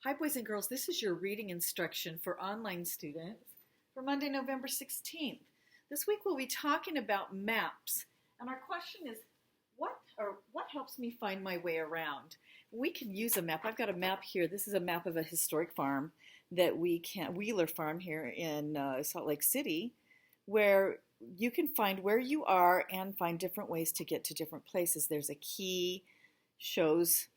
Hi, boys and girls. This is your reading instruction for online students for Monday, November 16th. This week we'll be talking about maps. And our question is, what helps me find my way around? We can use a map. I've got a map here. This is a map of a historic farm that Wheeler Farm here in Salt Lake City, where you can find where you are and find different ways to get to different places. There's a key, shows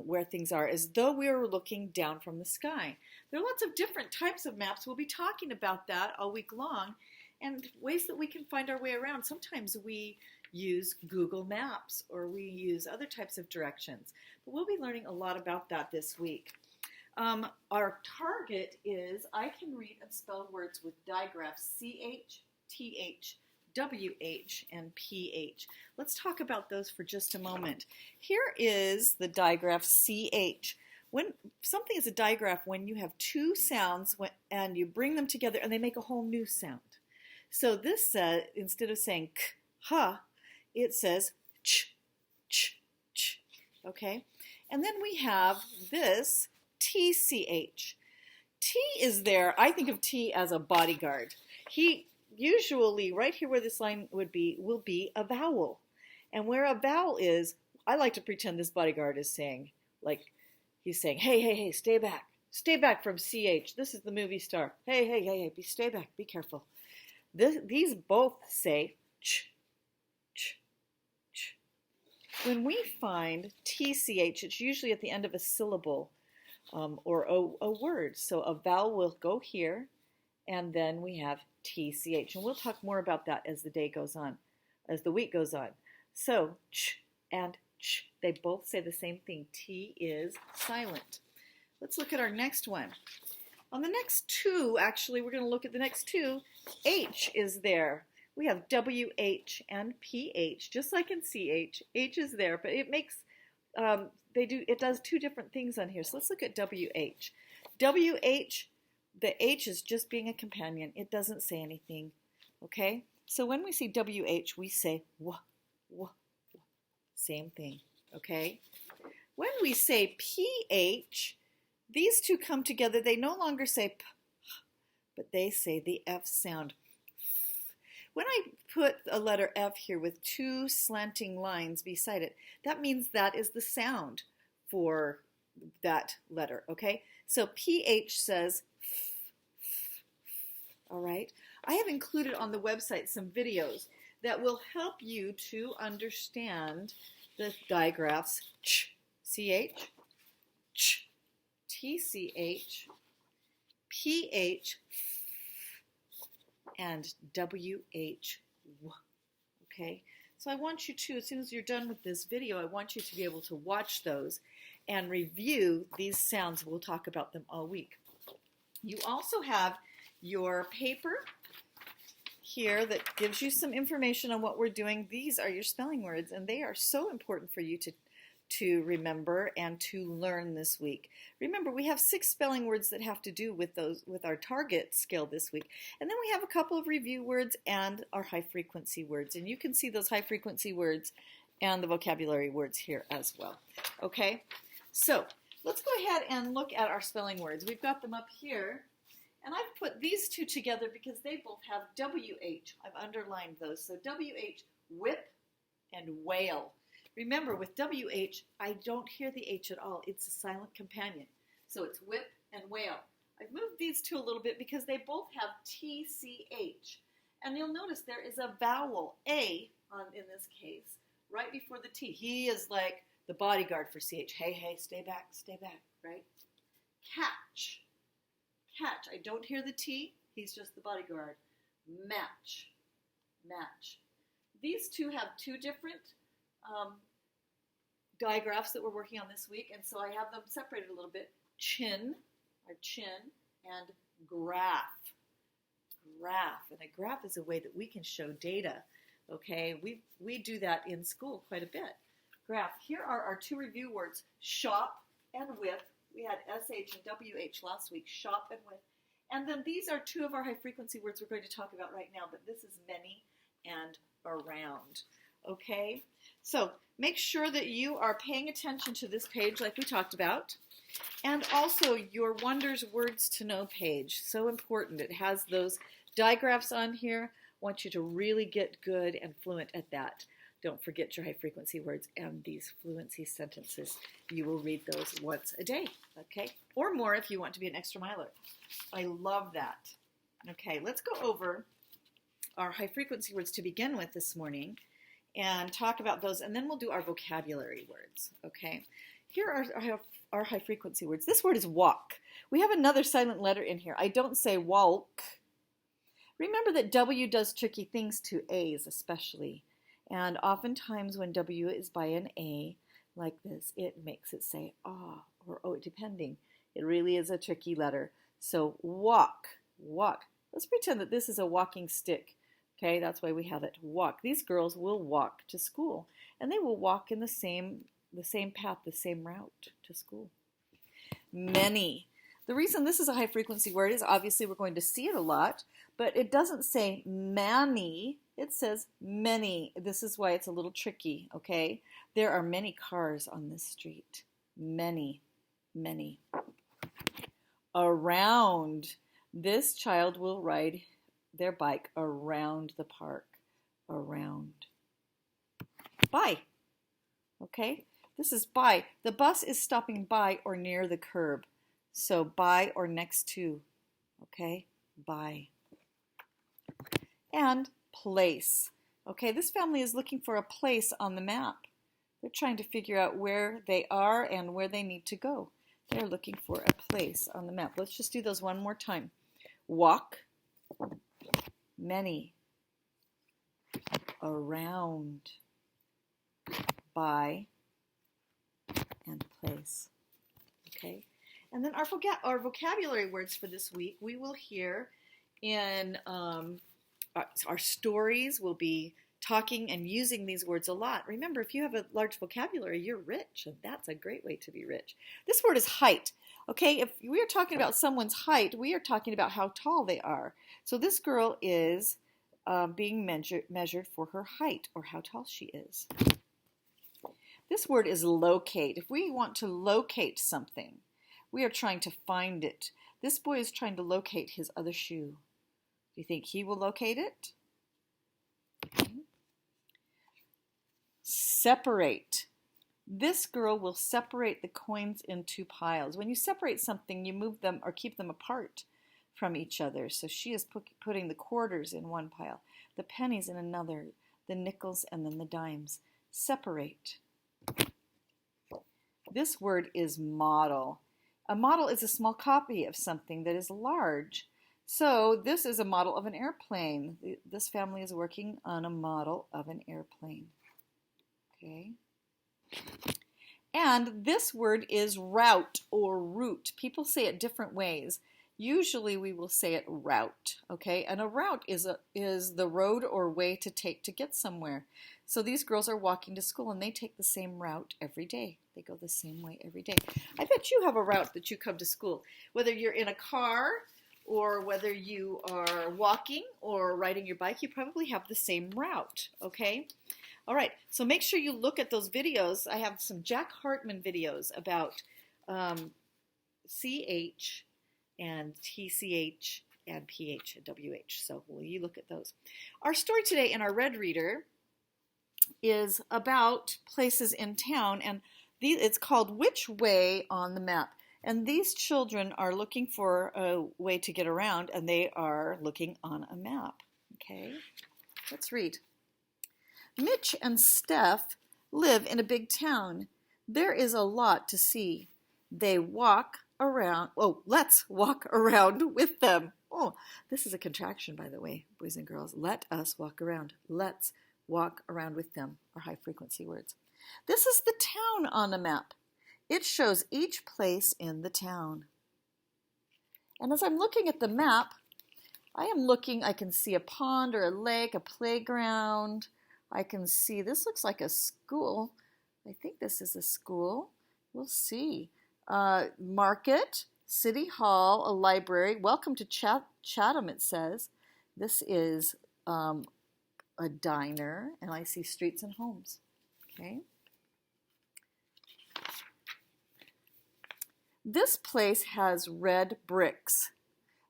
where things are, as though we were looking down from the sky. There are lots of different types of maps. We'll be talking about that all week long, and ways that we can find our way around. Sometimes we use Google Maps or we use other types of directions, but we'll be learning a lot about that this week. Our target is I can read and spell words with digraphs CH, TH, WH, and PH. Let's talk about those for just a moment. Here is the digraph CH. When something is a digraph, when you have two sounds and you bring them together and they make a whole new sound. So this says, instead of saying k, ha, it says ch, ch, ch. Okay? And then we have this TCH. T is there. I think of T as a bodyguard. He usually, right here where this line will be a vowel. And where a vowel is, I like to pretend this bodyguard is saying, like, he's saying, hey, hey, hey, stay back. Stay back from CH. This is the movie star. Hey, hey, hey, hey, stay back. Be careful. These both say ch, ch, ch. When we find TCH, it's usually at the end of a syllable or a word. So a vowel will go here, and then we have TCH. And we'll talk more about that as the day goes on, as the week goes on. So ch and ch, they both say the same thing. T is silent. Let's look at our next one. On the next two, actually, we're going to look at the next two. H is there. We have WH and PH, just like in CH. H is there, but it makes, it does two different things on here. So let's look at WH. WH, the H is just being a companion. It doesn't say anything, okay? So when we see WH, we say wah, wah, wah. Same thing, okay? When we say PH, these two come together. They no longer say p, but they say the F sound. When I put a letter F here with two slanting lines beside it, that means that is the sound for that letter, okay? So PH says f, f, f, all right? I have included on the website some videos that will help you to understand the digraphs ch, CH, ch, TCH, PH, and WH, okay? So I want you to, as soon as you're done with this video, I want you to be able to watch those and review these sounds. We'll talk about them all week. You also have your paper here that gives you some information on what we're doing. These are your spelling words, and they are so important for you to remember and to learn this week. Remember, we have 6 spelling words that have to do with our target scale this week. And then we have a couple of review words and our high frequency words. And you can see those high frequency words and the vocabulary words here as well. Okay? So let's go ahead and look at our spelling words. We've got them up here. And I've put these two together because they both have WH. I've underlined those. So WH, whip, and whale. Remember, with WH, I don't hear the H at all. It's a silent companion. So it's whip and whale. I've moved these two a little bit because they both have TCH. And you'll notice there is a vowel, A, in this case, right before the T. He is like the bodyguard for CH. Hey, hey, stay back, right? Catch. Catch. I don't hear the T. He's just the bodyguard. Match. Match. These two have two different digraphs that we're working on this week, and so I have them separated a little bit. Chin, our chin, and graph. Graph, and a graph is a way that we can show data, okay? We do that in school quite a bit. Graph. Here are our two review words, shop and whip. We had SH and WH last week, shop and whip. And then these are two of our high frequency words we're going to talk about right now, but this is many and around. Okay, so make sure that you are paying attention to this page like we talked about. And also your Wonders Words to Know page, so important. It has those digraphs on here. I want you to really get good and fluent at that. Don't forget your high frequency words and these fluency sentences. You will read those once a day, okay? Or more if you want to be an extra miler. I love that. Okay, let's go over our high frequency words to begin with this morning and talk about those, and then we'll do our vocabulary words, okay? Here are our high frequency words. This word is walk. We have another silent letter in here. I don't say walk. Remember that W does tricky things to A's especially. And oftentimes when W is by an A, like this, it makes it say ah or oh, depending. It really is a tricky letter. So walk, walk. Let's pretend that this is a walking stick. Okay, that's why we have it. Walk. These girls will walk to school, and they will walk in the same path, the same route to school. Many. The reason this is a high frequency word is obviously we're going to see it a lot, but it doesn't say many, it says many. This is why it's a little tricky, okay? There are many cars on this street. Many, many. Around. This child will ride their bike around the park. Around. By. Okay? This is by. The bus is stopping by or near the curb. So by or next to. Okay? By. And place. Okay, this family is looking for a place on the map. They're trying to figure out where they are and where they need to go. They're looking for a place on the map. Let's just do those one more time. Walk. Many. Around. By. And place. Okay? And then our vocabulary words for this week, we will hear in our stories. We'll be talking and using these words a lot. Remember, if you have a large vocabulary, you're rich, and that's a great way to be rich. This word is height. Okay, if we are talking about someone's height, we are talking about how tall they are. So this girl is being measured for her height, or how tall she is. This word is locate. If we want to locate something, we are trying to find it. This boy is trying to locate his other shoe. Do you think he will locate it? Okay. Separate. This girl will separate the coins into piles. When you separate something, you move them or keep them apart from each other. So she is putting the quarters in one pile, the pennies in another, the nickels, and then the dimes. Separate. This word is model. A model is a small copy of something that is large. So this is a model of an airplane. This family is working on a model of an airplane. Okay. And this word is route or route. People say it different ways. Usually we will say it route, okay? And a route is the road or way to take to get somewhere. So these girls are walking to school and they take the same route every day. They go the same way every day. I bet you have a route that you come to school. Whether you're in a car or whether you are walking or riding your bike, you probably have the same route, okay? All right, so make sure you look at those videos. I have some Jack Hartman videos about CH and TCH and PH and WH. So will you look at those? Our story today in our Red Reader is about places in town, and it's called Which Way on the Map. And these children are looking for a way to get around, and they are looking on a map. Okay, let's read. Mitch and Steph live in a big town. There is a lot to see. They walk around. Oh, let's walk around with them. Oh, this is a contraction, by the way, boys and girls. Let us walk around. Let's walk around with them are high frequency words. This is the town on a map. It shows each place in the town. And as I'm looking at the map, I can see a pond or a lake, a playground. I can see, this looks like a school. I think this is a school. We'll see. Market, city hall, a library. Welcome to Chatham, it says. This is a diner, and I see streets and homes. Okay. This place has red bricks.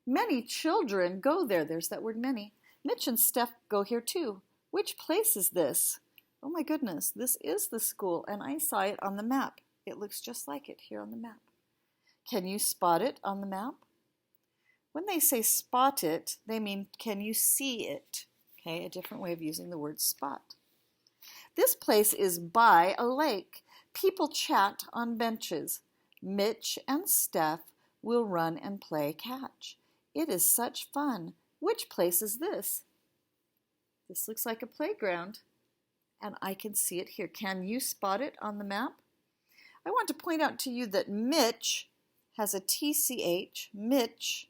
Many children go there. There's that word many. Mitch and Steph go here too. Which place is this? Oh my goodness, this is the school, and I saw it on the map. It looks just like it here on the map. Can you spot it on the map? When they say spot it, they mean can you see it? Okay, a different way of using the word spot. This place is by a lake. People chat on benches. Mitch and Steph will run and play catch. It is such fun. Which place is this? This looks like a playground, and I can see it here. Can you spot it on the map? I want to point out to you that Mitch has a TCH, Mitch,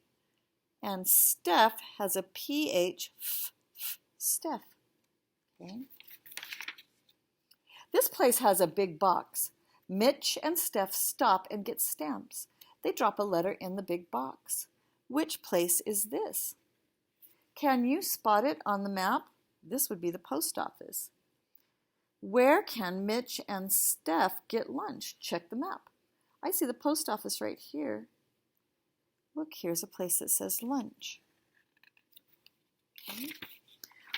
and Steph has a PH, Steph. Okay. This place has a big box. Mitch and Steph stop and get stamps. They drop a letter in the big box. Which place is this? Can you spot it on the map? This would be the post office. Where can Mitch and Steph get lunch? Check the map. I see the post office right here. Look, here's a place that says lunch. Okay.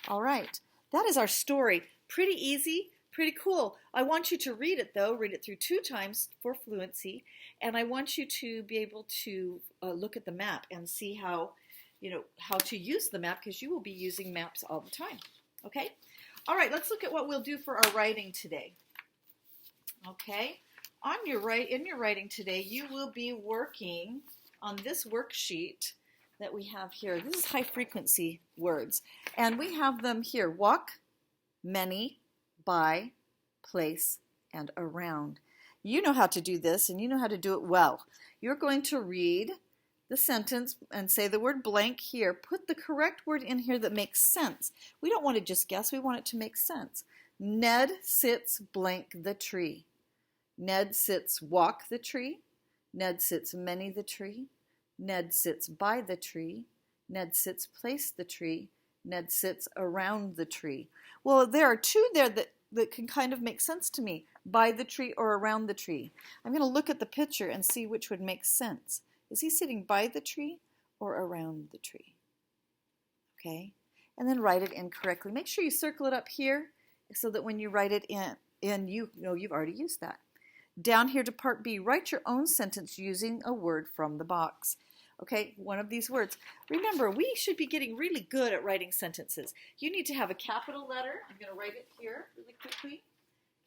All right, that is our story. Pretty easy, pretty cool. I want you to read it though. Read it through 2 times for fluency, and I want you to be able to look at the map and see how to use the map, because you will be using maps all the time. Okay? All right, let's look at what we'll do for our writing today. Okay? In your writing today, you will be working on this worksheet that we have here. This is high frequency words, and we have them here: walk, many, by, place, and around. You know how to do this, and you know how to do it well. You're going to read the sentence and say the word blank here. Put the correct word in here that makes sense. We don't want to just guess. We want it to make sense. Ned sits blank the tree. Ned sits walk the tree. Ned sits many the tree. Ned sits by the tree. Ned sits place the tree. Ned sits around the tree. Well, there are 2 there that can kind of make sense to me. By the tree or around the tree. I'm going to look at the picture and see which would make sense. Is he sitting by the tree or around the tree? Okay, and then write it in correctly. Make sure you circle it up here so that when you write it in you know you've already used that. Down here to part B, write your own sentence using a word from the box. Okay, one of these words. Remember, we should be getting really good at writing sentences. You need to have a capital letter. I'm going to write it here really quickly.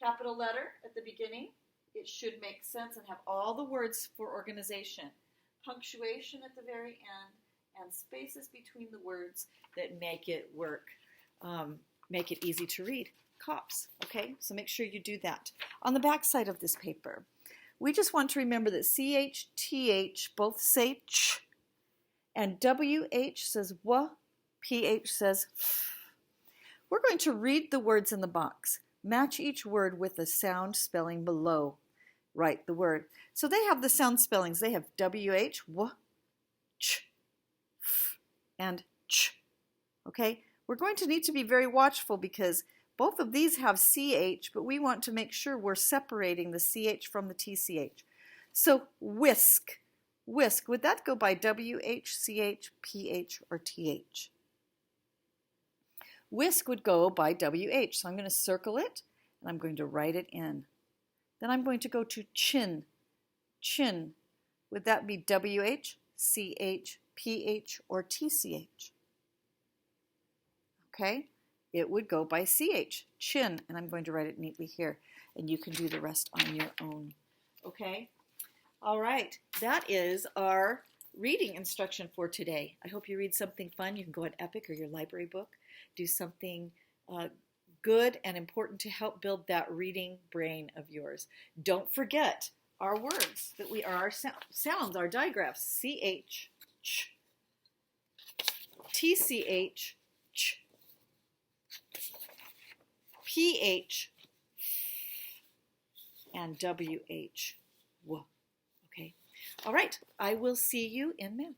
Capital letter at the beginning. It should make sense and have all the words for organization. Punctuation at the very end, and spaces between the words that make it work, make it easy to read. Cops, okay? So make sure you do that. On the back side of this paper, we just want to remember that CH, TH both say ch, and WH says w, PH says f. We're going to read the words in the box. Match each word with the sound spelling below. Write the word. So they have the sound spellings. They have WH, W, Ch, F, and Ch. Okay? We're going to need to be very watchful because both of these have CH, but we want to make sure we're separating the CH from the TCH. So whisk, whisk. Would that go by WH, CH, PH, or TH? Whisk would go by WH. So I'm going to circle it, and I'm going to write it in. Then I'm going to go to chin. Chin. Would that be WH, CH, PH, or TCH? Okay? It would go by CH, chin, and I'm going to write it neatly here, and you can do the rest on your own. Okay? All right. That is our reading instruction for today. I hope you read something fun. You can go on Epic or your library book. Do something good and important to help build that reading brain of yours. Don't forget our words that we are our sounds, our digraphs. CH, ch, TCH, ch, PH, and WH, w. Okay. All right. I will see you in math.